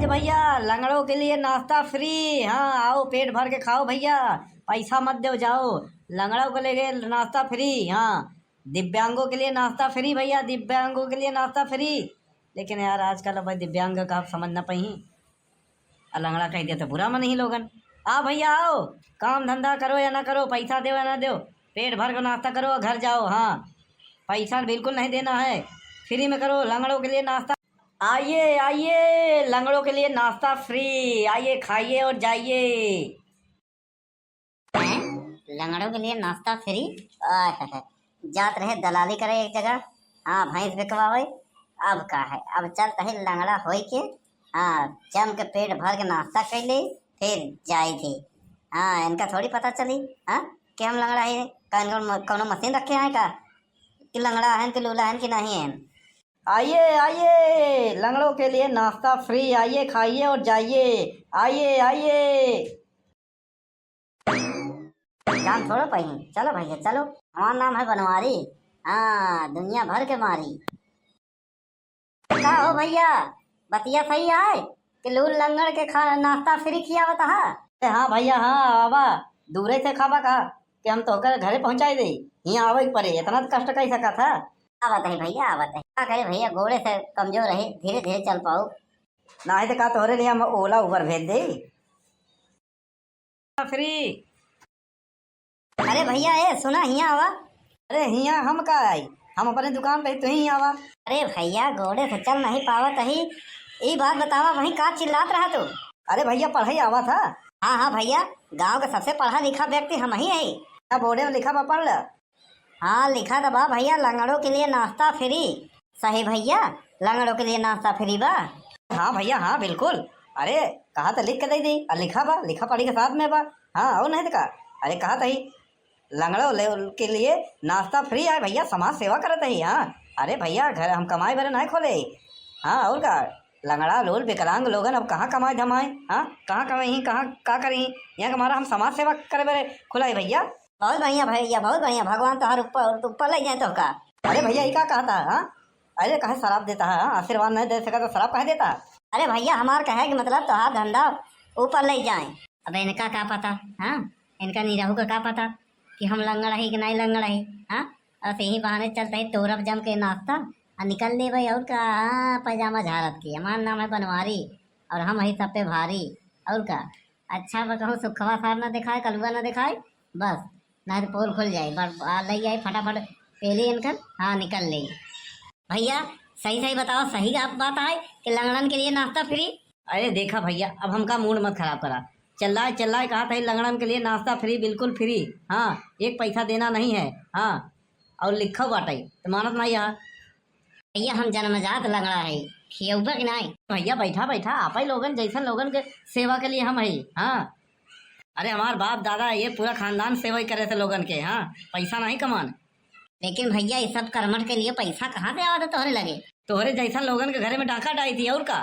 आज भैया लंगड़ों के लिए नाश्ता फ्री। हाँ आओ पेट भर के खाओ भैया, पैसा मत दो जाओ। लंगड़ों को लेके नाश्ता फ्री। हाँ दिव्यांगों के लिए नाश्ता फ्री भैया, दिव्यांगों के लिए नाश्ता फ्री। लेकिन यार आजकल भाई दिव्यांग का आप समझ ना पाई, लंगड़ा कह दिया तो बुरा मन ही लोगन। आ भैया आओ, काम धंधा करो या ना करो, पैसा दो या ना दो, पेट भर कर नाश्ता करो और घर जाओ। हाँ पैसा बिल्कुल नहीं देना है, फ्री में करो लंगड़ों के लिए नाश्ता। आइए आइए लंगड़ों के लिए नाश्ता फ्री, आइए खाइए और जाइए। लंगड़ों के लिए नाश्ता फ्री। जात रहे दलाली करे एक जगह। हाँ भैंस बिकवावे। अब का है, अब चलता है लंगड़ा होई के। हाँ जम के पेट भर के नाश्ता कर ले फिर जाए थे। हाँ इनका थोड़ी पता चली हाँ कि हम लंगड़ा है। कौनो मशीन रखे हैं का कि लंगड़ा है कि लूला है कि नहीं है। आइए आइए लंगड़ों के लिए नाश्ता फ्री, आइए खाइए और जाइए। आइए आइए। जान छोड़ो पही, चलो भैया चलो। हमारा नाम है बनवारी। हाँ दुनिया भर के मारी। क्या हो भैया, बतिया सही है कि लूल लंगड़ के खा नाश्ता फ्री किया बता। हाँ भैया हाँ आवा, दूरे से खाबा का कि हम तो कर घरे पहुंचाई दे। यहाँ आवे पड़े, इतना कष्ट कैसा का था। आवत है भैया आवत है। क्या करे भैया, घोड़े से कमजोर है, धीरे धीरे चल पाओ। ना है तो का तोहरे लिए हम ओला उबर भेज दे फ्री। अरे भैया ए सुना हिया आवा। अरे हिया हम का आई, हम अपने दुकान पे, तू ही आवा। अरे भैया घोड़े से चल नहीं पावत ही, ये बात बतावा वहीं का चिल्लात रहा तू। अरे भैया पढ़ाई आवा था। हाँ हाँ भैया, गांव का सबसे पढ़ा लिखा व्यक्ति हम ही है। क्या बोर्डे में लिखा बा, पढ़ ल। हाँ लिखा था बा भैया, लंगड़ों के लिए नाश्ता फ्री। सही भैया, लंगड़ों के लिए नाश्ता फ्री बा। हाँ भैया हाँ बिल्कुल। अरे कहा तो लिख के दे दी, और लिखा बा, लिखा पढ़ी के साथ में बा। हाँ और नहीं तो का, अरे कहा था ही लंगड़ों के लिए नाश्ता फ्री है भैया, समाज सेवा करते ही। हाँ अरे भैया घर हम कमाई भरे नहीं खोले। हाँ और का, लंगड़ा लोल विकलांग लोगन अब कहाँ कमाए धमाए। हाँ कहाँ कमाई, कहाँ का करी, यहाँ हमारा हम समाज सेवा करे बरे खुलाई भैया। बहुत बढ़िया भैया बहुत बढ़िया, भगवान तो हर ऊपर ले जाए तो का। अरे भैया ये क्या कहा था। हाँ अरे कहे शराब देता है, हाँ आशीर्वाद नहीं दे सका तो शराब कहे देता। अरे भैया हमार कहे कि मतलब तोहार धंधा ऊपर ले जाए। अब इनका क्या पता, हाँ इनका निराहू का क्या पता कि हम लंगड़ है कि नहीं लंगड़ है। हाँ ऐसे ही बहाने चलते है तोरब जम के नाश्ता और निकल ले भाई। और का हाँ पैजामा झारत की, हमारा नाम है बनवारी और हम ही सब पे भारी। और का अच्छा कहूँ सुखवा सार ना दिखाए, कलुआ ना दिखाए, बस नहीं तो पोल खुल जाए। ले जाए फटाफट पहले इनकर। हाँ निकल ले भैया, सही सही बताओ, सही आप बात है कि लंगड़न के लिए नाश्ता फ्री। अरे देखा भैया अब हमका मूड मत खराब करा, चल रहा है कहा था लंगड़न के लिए नाश्ता फ्री, बिल्कुल फ्री। हाँ एक पैसा देना नहीं है। हाँ और लिखा बाटे तो मानत नहीं यार। भैया हम जन्मजात लंगड़ा है, खियौबा कि नहीं। भैया बैठा बैठा आप ही लोगन जैसन लोगन के सेवा के लिए हम है। हाँ अरे हमार बाप दादा ये पूरा खानदान सेवा ही करे थे लोगन के। हाँ पैसा नहीं कमान। लेकिन भैया ये सब कर्मठ के लिए पैसा कहाँ से आवा तोहरे लगे। तोहरे जैसन लोगन के घरे में डाका डाई थी और का।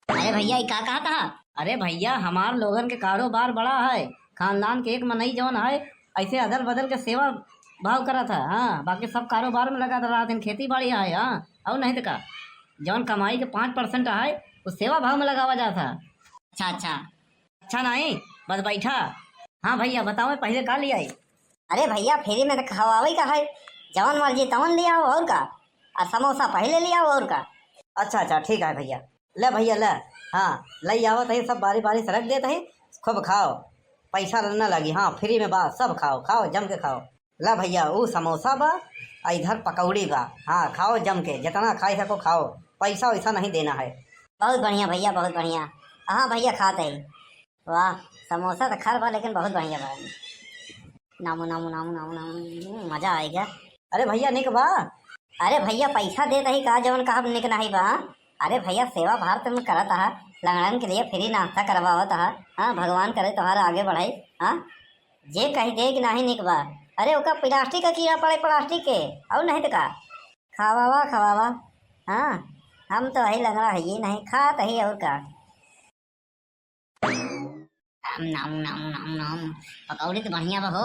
अरे भैया ये कहा था। अरे भैया हमार लोगन के कारोबार बड़ा है, खानदान के एक मनई जौन है ऐसे अदल बदल के सेवा भाव करा था। हाँ बाकी सब कारोबार में लगा रहा था, खेती बाड़ी है। हाँ और नहीं तो का, जौन कमाई के 5% है उस सेवा भाव में लगावा जाता। अच्छा अच्छा अच्छा नहीं बस बैठा। हाँ भैया बताओ पहले का लिया। अरे भैया फ्री में तो खवावे का है, जवन मर्जी तवन लिया हो और का, और समोसा पहले लिया हो और का। अच्छा अच्छा ठीक है भैया, ले भैया ले। हाँ लई आवत है सब बारी बारी से रख देते हैं, खूब खाओ, पैसा न लगी। हाँ फ्री में बा, सब खाओ खाओ जम के खाओ। ला भैया वो समोसा बा, इधर पकौड़ी बा। हाँ खाओ जम के, जितना खाई सको खाओ, पैसा वैसा नहीं देना है। बहुत बढ़िया भैया बहुत बढ़िया। हाँ भैया खाते हैं। वाह समोसा तो खर बा लेकिन बहुत बढ़िया बा। नामू नामू नामू नामू नामू मजा आएगा। अरे भैया निक बा। अरे भैया पैसा देता ही कहा जवन कहा निक नहीं बा। अरे भैया सेवा भारत में करत है, लंगड़न के लिए फ्री नाश्ता करवावत है। हाँ भगवान करे तुम्हारा आगे बढ़ाई। हाँ जे कही दे कि नहीं निक बा। अरे ओका प्लास्टिक का कीड़ा पड़े प्लास्टिक के, और नहीं तो का खावावा खवावा। हाँ हम तो वही लंगड़ा है ये नहीं खात ही और का। नाम नाम नाम नाम पकौड़ी तो बढ़िया बा हो।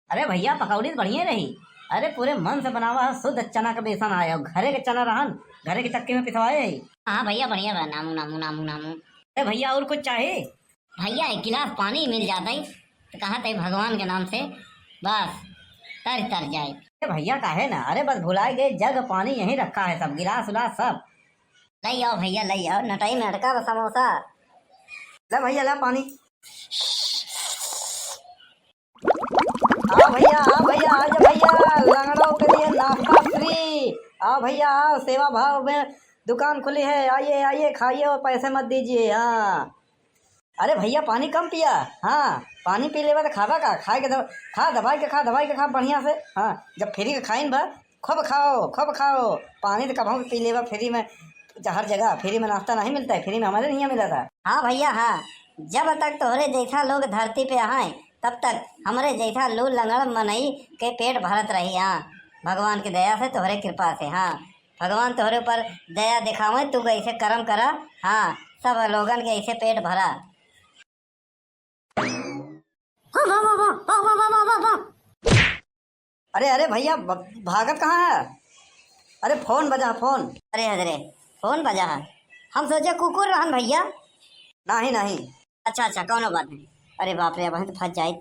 अरे भैया पकौड़ी तो बढ़िया रही। अरे पूरे मन से बनावा है, शुद्ध चना का बेसन आया, घरे के चना रहन घरे की चक्की में पिसवाए। हाँ भैया बढ़िया बा, नामू नामू नामू नामू। अरे भैया और कुछ चाहे? भैया एक गिलास पानी मिल जाता है तो कहा थे भगवान के नाम से बस तर तर जाए। अरे भैया काहे ना, अरे बस भुलाए गए, जग पानी यहीं रखा है, सब गिलास उलास सब। लई आओ भैया लई आओ, नटाई में अटका बा समोसा। ले भैया ला पानी। आओ भैया आओ भैया, आज भैया लंगड़ों के लिए नाश्ता फ्री। आओ भैया आओ, सेवा भाव में दुकान खुली है, आइए आइए खाइए और पैसे मत दीजिए। हाँ अरे भैया पानी कम पिया। हाँ पानी पी लेवा तो खावा का, खाए के खा दवाई के खा बढ़िया से। हाँ जब फ्री के खाइन बा खूब खाओ। पानी तो कभी पी लेवा फ्री में, हर जगह फ्री में नाश्ता नहीं मिलता है, फ्री में हमारे नहीं मिला था। हाँ भैया हाँ, जब तक तोहरे जैसा लोग धरती पे आए तब तक हमारे जैसा लू लंगड़ मनई के पेट भरत रही। हाँ भगवान की दया से, तोहरे कृपा से। हाँ भगवान तोहरे ऊपर दया दिखावे, तू ऐसे कर्म करा। हाँ सब लोगन के ऐसे पेट भरा। अरे अरे भैया भागत कहाँ है? अरे फोन बजा फोन। अरे हजरे फोन बजा है, हम सोचे कुकुर रहन भैया। नहीं। अच्छा कौनो बात नहीं। अरे बाप रे, अब तो फंस जाए,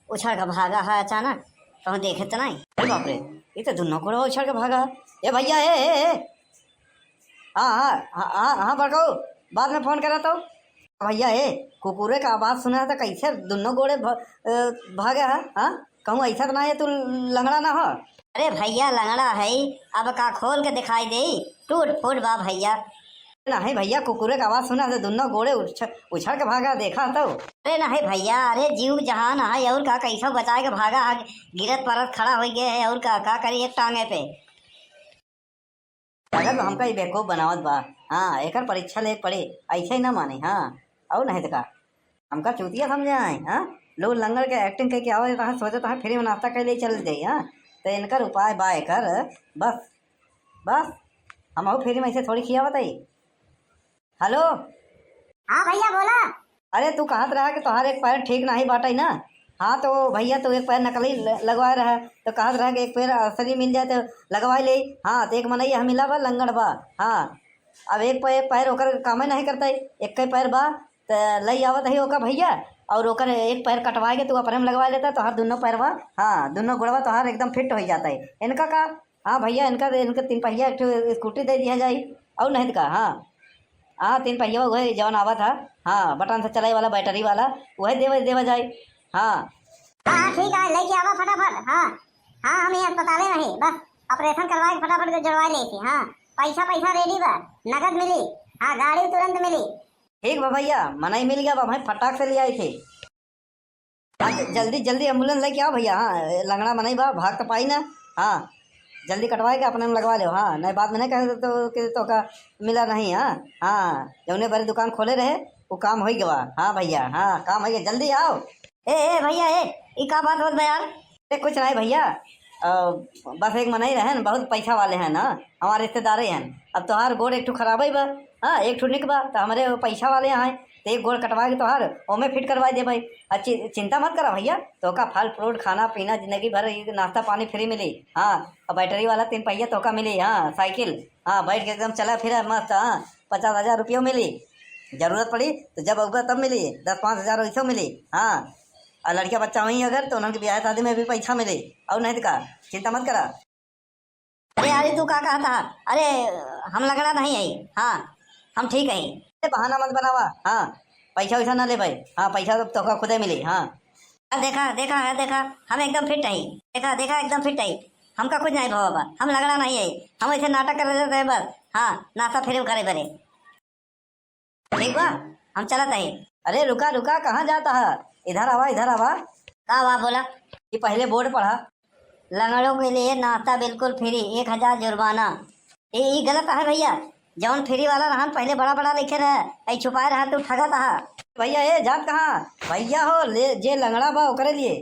उछल का भागा है अचानक, कहूँ देखे तो नहीं। अरे बाप रे, ये तो दोनों को उछल के भागा। ए भैया ए हाँ बड़काऊ, बाद में फोन करा तो। भैया कुकुरे का आवाज सुना था, कैसे दोनों गोड़े भागे है? हाँ कहूँ ऐसा तो ना है तू लंगड़ा ना हो? अरे भैया लंगड़ा है, अब का खोल के दिखाई दे, टूट फूट बा भैया। नहीं भैया कुकुरे का आवाज सुना था, दोनों गोड़े उछल के भागा, देखा तो। अरे नहीं भैया, अरे जीव जहान है और का, कैसा बचाए के भागा है, गिरत परत खड़ा हो गया है और का करी एक टांगे पे। अगर हमका ये बेवकूफ बनावत बा। हाँ एक परीक्षा ले पड़े, ऐसे ही ना माने। हाँ और नहीं तो का हमका चूतिया समझे आए। हाँ लोग लंगड़ के एक्टिंग करके आवे तो सोचे तो फ्री में नाश्ता कर ले चल जाए। हाँ तो इनकर उपाय बा एकर, बस हम और फ्री में ऐसे थोड़ी खिया बताई। हेलो हाँ भैया बोला। अरे तू कहत रहा कि तुम्हारे एक पैर ठीक नहीं बाटा ना? हाँ तो भैया तू एक पैर नकली लगवा रहा है, तो कहत रहा कि एक पैर असली मिल जाए तो लगवा ले। हाँ तो एक मनैया मिला बा लंगड़ बा। हाँ अब एक पैर ओकर काम नहीं करता है, एक पैर बा तो लई आवत है ओका भैया, और ओकर एक पैर कटवा के तू अपने में लगवा लेता, तो हर दोनों पैरवा, हाँ दोनों गोड़वा तो हर एकदम फिट हो जाता है। इनका का हाँ भैया इनका 3 पहिया एक स्कूटी दे दिया जाए और नहीं का। हाँ 3 पहिया वही जौन आवा था, हाँ बटन से चलाई वाला बैटरी वाला, वही देवा जाए। हाँ ठीक है लेके आवा फटाफट। हाँ हम यहाँ अस्पताले नहीं, बस ऑपरेशन करवा के फटाफट जुड़वा ले थी। हाँ पैसा रेडी बा, नगद मिली। हाँ गाड़ी तुरंत मिली। ठीक बा भैया, मनाई मिल गया बा, भाई फटाक से ले आई थे। जल्दी एम्बुलेंस लेके आओ भैया। हाँ लंगड़ा मनाई बा, भाग तो पाई ना। हाँ जल्दी कटवाए के अपने में लगवा लो। हाँ नहीं बाद में नहीं कहे तो का मिला नहीं। हाँ जौने बारी दुकान खोले रहे वो काम हो गया। हाँ भैया हाँ काम हो गया, जल्दी आओ। ए भैया ये का बात होत यार? अरे कुछ नहीं भैया, बस एक मनाई रहे, बहुत पैसा वाले हैं ना, हमारे रिश्तेदार हैं। अब तोहार गोड़ एक ठो खराब है बा, हाँ एक ठो निक बा, तो हमारे पैसा वाले हैं, तो एक गोड़ कटवा के तोहार ओमे फिट करवा दे भाई। अच्छी चिंता मत करा भैया, तो का फल फ्रूट खाना पीना जिंदगी भर नाश्ता पानी फ्री मिली। हाँ और बैटरी वाला 3 पहिया तो का मिली। हाँ साइकिल, हाँ बैठ के एकदम चला फिरा मस्त। हाँ 50,000 रुपये मिली, जरूरत पड़ी तो जब होगा तब मिली, 10-5 हज़ार वैसे मिली। हाँ और लड़किया बच्चा हुई अगर तो उनके ब्याह शादी में भी पैसा मिले, और नहीं तो का चिंता मत करा। अरे अरे तू का कहा था? अरे हम लंगड़ा नहीं है। हाँ हम ठीक है। बहाना मत बनावा। हाँ पैसा वैसा ना ले भाई। हाँ पैसा तो का खुदे मिली। हाँ देखा हम एकदम फिट है। देखा एकदम फिट है, हमका कुछ नहीं बाबा, हम लंगड़ा नहीं है, हम ऐसे नाटक कर रहे थे बस। हाँ नाश्ता फिर करे बरे ठीक बा, हम चलत है। अरे रुका कहाँ जाता है? इधर आवा। का वाह बोला? ये पहले बोर्ड पढ़ा, लंगड़ों के लिए नाश्ता बिल्कुल फ्री, 1000 जुर्माना। ये गलत है भैया, जौन फ्री वाला रहन पहले बड़ा लिखे रहे, ऐ छुपाए रहा तू ठगा था। भैया जात कहाँ भैया हो, ले जे लंगड़ा बा ओकरे लिए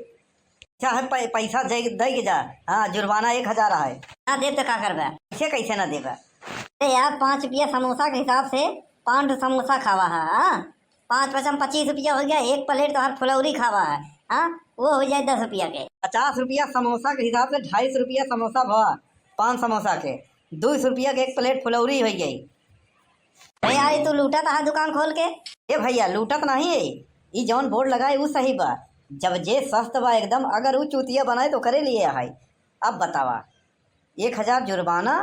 चाहे पैसा दे के जा। हाँ जुर्माना 1000 है ना दे तो का करबा? कैसे ना देगा? अरे यार 5 रुपया समोसा के हिसाब से 5 समोसा खावा है। हाँ 5 25 रुपया हो गया, एक प्लेट तो हर फुलौरी खावा है। हाँ वो हो जाए 10 रुपया के। 50 रुपया समोसा के हिसाब से 250 रुपया समोसा भवा, 5 समोसा के। 200 रुपया के एक प्लेट फुलौरी हो गई। अरे यार तू लूटा था दुकान खोल के। ए भैया लूटत नहीं है, ई जौन बोर्ड लगाए वो सही बा। जब जे सस्त बा एकदम, अगर वो चूतिया बनाए तो करे लिए है। अब बतावा 1000 जुर्माना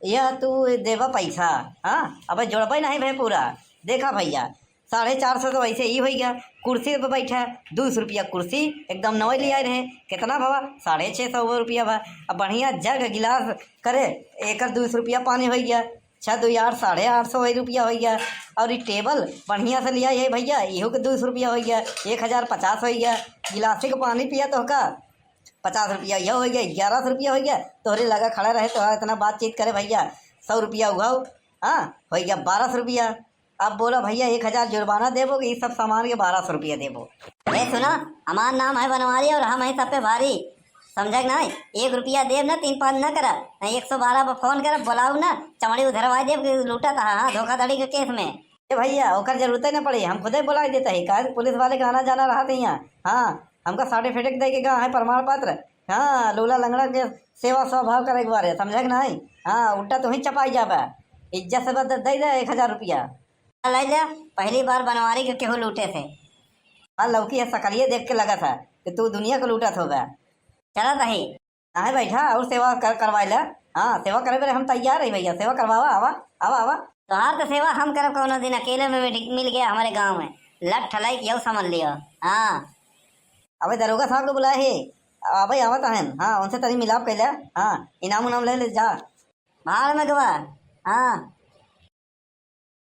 या तू देवा पैसा। हाँ अब जुड़बे नहीं भे पूरा। देखा भैया 450 तो वैसे ही हो गया। कुर्सी पे बैठा 200 रुपया कुर्सी एकदम नवे ले आए रहे। कितना भावा 650 रुपया बा। अब बढ़िया जग गिलास करे एक 200 रुपया पानी हो गया। 6 2 8 850 रुपया हो गया। और ये टेबल बढ़िया से लिया है भैया, इहो के 200 रुपया हो गया। 1050 हो गया। गिलासी का पानी पिया तो का 50 रुपया यह हो गया। 1100 रुपया हो गया। तोहरे लगा खड़ा रहे तो इतना बातचीत करे भैया 100 रुपया उगाओ। हाँ हो गया 1200 रुपया। अब बोला भैया 1000 जुर्माना देवो कि ये सब सामान के 1200 रुपया देवो। अरे सुना, हमार नाम है बनवारी और हम है सब पे भारी, समझ ना। 1 रुपया देव ना 3 5 न कर, नहीं 112 पर फोन कर बुलाऊ ना, चमड़ी उधरवा देव कि लूटा था। हाँ धोखाधड़ी के केस में। ए भैया ओकर जरूरत न पड़ी, हम खुदे बुला देते है। का पुलिस वाले का आना जाना रहा था यहाँ। हाँ हमका सर्टिफिकेट दे के कहा है प्रमाण पत्र। हाँ लूला लंगड़ा के सेवा स्वभाव करे एक बार, समझे कि नहीं। हाँ उल्टा तो ही चपाई जाबा। इज्जत से बस दे दे 1000 रुपया। ले ले, पहली बार बनवारी के केहू लूटे थे। हाँ लौकी है सकलिए देख के लगा था कि तू दुनिया को लूटत होगा। चला तही हाँ बैठा और सेवा करवाए ला। हाँ सेवा करे बेरे हम तैयार है भैया, सेवा करवावा। आवा आवा आवा। तोहार तो सेवा हम करब कौनो दिन, अकेले में मिल गया हमारे गांव में लट ठलाई यू समझ लियो। हाँ अबे दरोगा साहब को बुलाए है। अबे आवत है। हाँ उनसे तनी मिलाप कैला। हाँ इनाम उनाम ले ले जा। भाड़ में गवा। हाँ